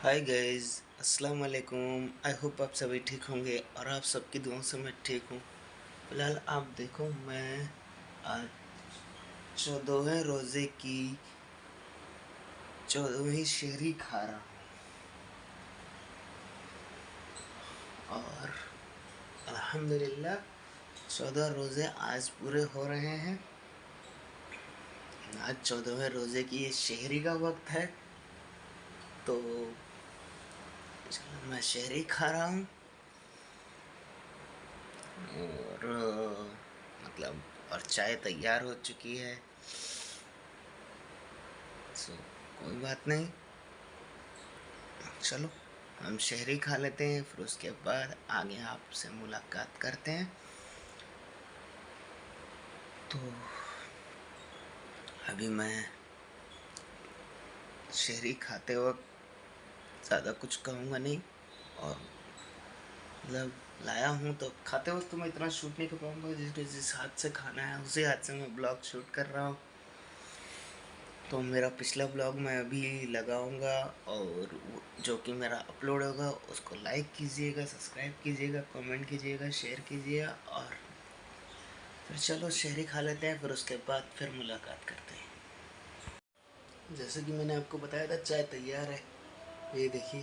Hi guys, अस्सलाम वालेकुम। I hope आप सभी ठीक होंगे और आप सबकी दुआओं से मैं ठीक हूँ। फिलहाल आप देखो, मैं आज 14वें रोज़े की 14वीं शहरी खा रहा हूँ और अल्हम्दुलिल्लाह 14 रोज़े आज पूरे हो रहे हैं। आज 14वें रोज़े की ये शहरी का वक्त है, तो मैं शहरी खा रहा हूँ और मतलब और चाय तैयार हो चुकी है। सो कोई बात नहीं, चलो हम शहरी खा लेते हैं, फिर उसके बाद आगे आपसे मुलाकात करते हैं। तो अभी मैं शहरी खाते वक्त ज़्यादा कुछ कहूँगा नहीं, और मतलब लाया हूँ तो खाते वक्त तो मैं इतना शूट नहीं कर पाऊँगा। जिस हाथ से खाना है उसी हाथ से मैं ब्लॉग शूट कर रहा हूँ। तो मेरा पिछला ब्लॉग मैं अभी लगाऊंगा और जो कि मेरा अपलोड होगा उसको लाइक कीजिएगा, सब्सक्राइब कीजिएगा, कमेंट कीजिएगा, शेयर कीजिएगा। और फिर चलो शहरी खा लेते हैं, फिर उसके बाद फिर मुलाकात करते हैं। जैसे कि मैंने आपको बताया था, चाय तैयार है। ये देखिए,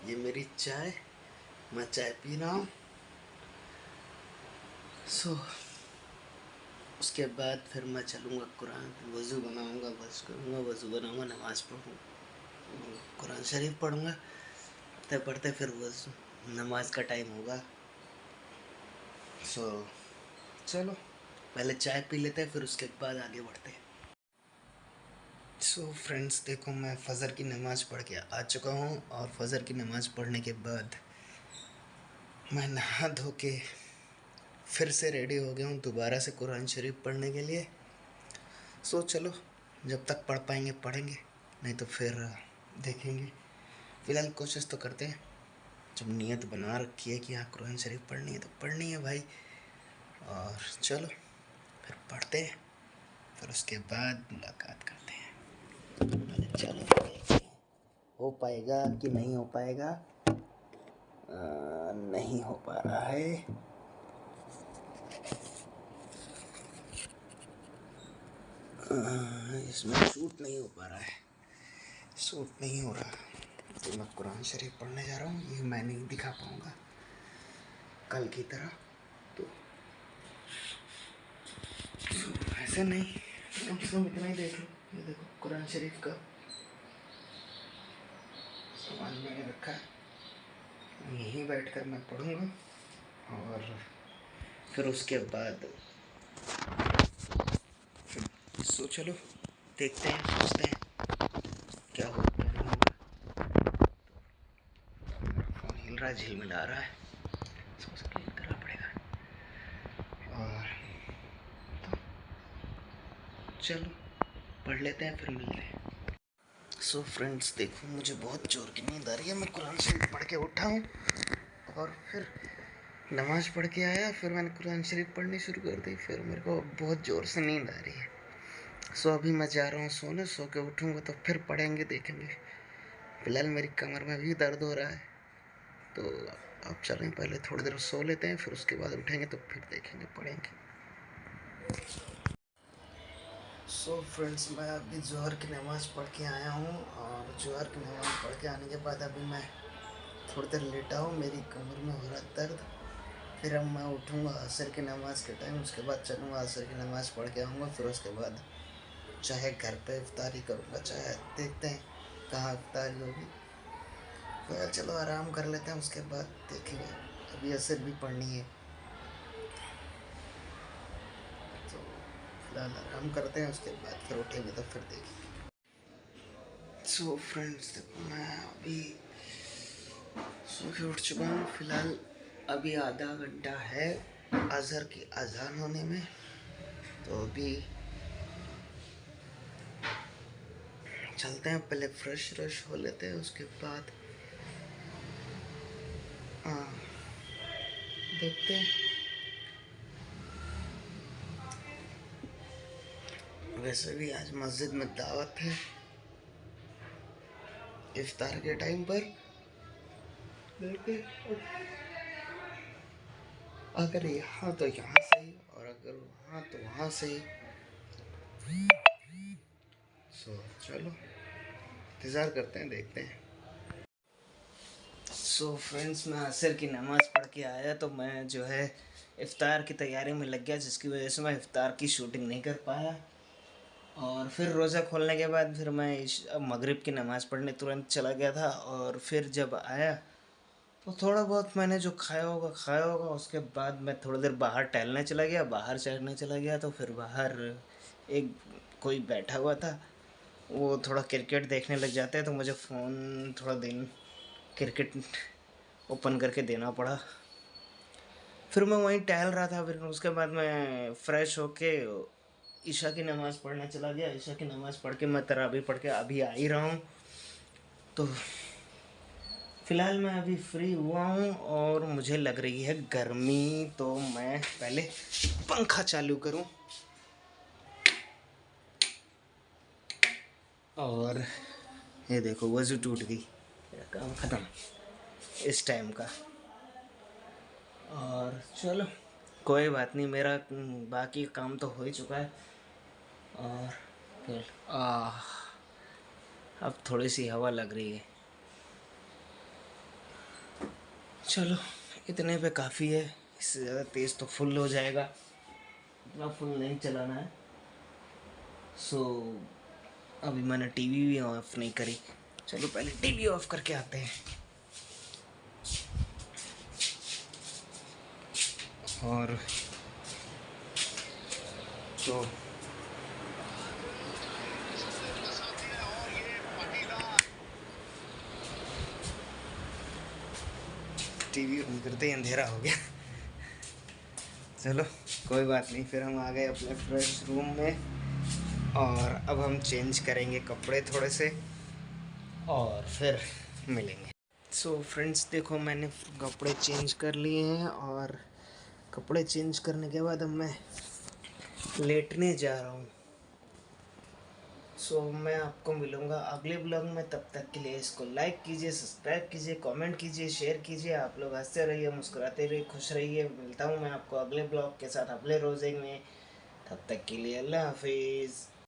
ये मेरी चाय, मैं चाय पी रहा हूँ। उसके बाद फिर मैं चलूँगा कुरान, वज़ू बनाऊँगा, बस करूँगा, वज़ू बनाऊँगा, नमाज़ पढ़ूँ, कुरान शरीफ पढ़ूँगा। पढ़ते पढ़ते फिर वज़ू नमाज का टाइम होगा। चलो पहले चाय पी लेते हैं, फिर उसके बाद आगे बढ़ते हैं। फ्रेंड्स देखो, मैं फ़जर की नमाज़ पढ़ के आ चुका हूँ और फ़जर की नमाज़ पढ़ने के बाद मैं नहा धो के फिर से रेडी हो गया हूँ दोबारा से कुरान शरीफ पढ़ने के लिए। चलो जब तक पढ़ पाएंगे पढ़ेंगे, नहीं तो फिर देखेंगे। फ़िलहाल कोशिश तो करते हैं, जब नीयत बना रखी है कि हाँ कुरान शरीफ पढ़नी है तो पढ़नी है भाई। और चलो फिर पढ़ते हैं, फिर उसके बाद मुलाकात करते हैं। चलो, हो पाएगा कि नहीं हो पाएगा? नहीं हो पा रहा है। इसमें शूट नहीं हो पा रहा है, शूट नहीं हो रहा। तो मैं कुरान शरीफ पढ़ने जा रहा हूँ, ये मैं नहीं दिखा पाऊँगा कल की तरह। तो ऐसे नहीं, कम से कम इतना ही देख लो। ये देखो कुरान शरीफ का सामान मैंने रखा है, यहीं बैठकर मैं पढ़ूँगा और फिर उसके बाद चलो देखते हैं, सोचते हैं क्या होगा क्या नहीं होगा। मेरा फ़ोन हिल रहा है, झिलमिला रहा है, इसको क्लीन करना पड़ेगा। और तो चलो पढ़ लेते हैं, फिर मिलते हैं। फ्रेंड्स देखो, मुझे बहुत ज़ोर की नींद आ रही है। मैं कुरान शरीफ पढ़ के उठा हूँ और फिर नमाज़ पढ़ के आया, फिर मैंने कुरान शरीफ पढ़नी शुरू कर दी, फिर मेरे को बहुत ज़ोर से नींद आ रही है। अभी मैं जा रहा हूँ सोने, सो के उठूँगा तो फिर पढ़ेंगे, देखेंगे। फ़िलहाल मेरी कमर में भी दर्द हो रहा है, तो आप चलें पहले थोड़ी देर सो लेते हैं, फिर उसके बाद उठेंगे तो फिर देखेंगे, पढ़ेंगे। फ्रेंड्स मैं अभी जोहर की नमाज़ पढ़ के आया हूँ और जोहर की नमाज़ पढ़ के आने के बाद अभी मैं थोड़ी देर लेटा हूँ, मेरी कमर में हो रहा दर्द। फिर अब मैं उठूँगा असर की नमाज़ के टाइम, उसके बाद चलूँगा असर की नमाज़ पढ़ के आऊँगा। फिर उसके बाद चाहे घर पे इफ्तारी करूँगा, चाहे देखते हैं कहाँ इफ्तारी होगी। फिर चलो आराम कर लेते हैं, उसके बाद देखेंगे। अभी असर भी पढ़नी है, तो फिलहाल आराम करते हैं, उसके बाद फिर उठेंगे तो फिर देखेंगे। फ्रेंड्स देखो, मैं अभी सो के उठ चुका हूँ। फिलहाल अभी आधा घंटा है अज़हर की अज़ान होने में, तो अभी चलते हैं, पहले फ्रेश हो लेते हैं, उसके बाद देखते हैं। वैसे भी आज मस्जिद में दावत है, इफ्तार के टाइम पर देखे, अगर यहाँ तो यहाँ सही और अगर वहाँ तो वहाँ सही। चलो इंतज़ार करते हैं, देखते हैं। फ्रेंड्स, मैं असर की नमाज़ पढ़ के आया तो मैं जो है इफ़्तार की तैयारी में लग गया, जिसकी वजह से मैं इफ़्तार की शूटिंग नहीं कर पाया। और फिर रोज़ा खोलने के बाद फिर मैं मगरिब की नमाज़ पढ़ने तुरंत चला गया था। और फिर जब आया तो थोड़ा बहुत मैंने जो खाया होगा। उसके बाद मैं थोड़ी देर बाहर टहलने चला गया, बाहर चढ़ने चला गया। तो फिर बाहर एक कोई बैठा हुआ था, वो थोड़ा क्रिकेट देखने लग जाते हैं, तो मुझे फ़ोन थोड़ा दिन क्रिकेट ओपन करके देना पड़ा। फिर मैं वहीं टहल रहा था। फिर उसके बाद मैं फ़्रेश होके ईशा की नमाज़ पढ़ने चला गया। ईशा की नमाज़ पढ़ के मैं तरावी पढ़ के अभी आ ही रहा हूँ। तो फ़िलहाल मैं अभी फ्री हुआ हूँ और मुझे लग रही है गर्मी, तो मैं पहले पंखा चालू करूँ। और ये देखो वज़ू टूट गई, मेरा काम ख़त्म इस टाइम का। और चलो कोई बात नहीं, मेरा बाकी काम तो हो ही चुका है। और फिर अब थोड़ी सी हवा लग रही है। चलो इतने पे काफ़ी है, इससे ज़्यादा तेज़ तो फुल हो जाएगा, इतना फुल नहीं चलाना है। अभी मैंने टीवी भी ऑफ नहीं करी। चलो पहले टीवी ऑफ करके आते हैं। और तो टीवी ऑन करते ही अंधेरा हो गया। चलो कोई बात नहीं, फिर हम आ गए अपने फ्रेश रूम में। और अब हम चेंज करेंगे कपड़े थोड़े से और फिर मिलेंगे। फ्रेंड्स देखो, मैंने कपड़े चेंज कर लिए हैं और कपड़े चेंज करने के बाद अब मैं लेटने जा रहा हूँ। मैं आपको मिलूँगा अगले ब्लॉग में। तब तक के लिए इसको लाइक कीजिए, सब्सक्राइब कीजिए, कमेंट कीजिए, शेयर कीजिए। आप लोग हंसते रहिए, मुस्कुराते रहिए, खुश रहिए। मिलता हूँ मैं आपको अगले ब्लॉग के साथ अगले रोज़े में। तब तक के लिए अल्लाह हाफिज़।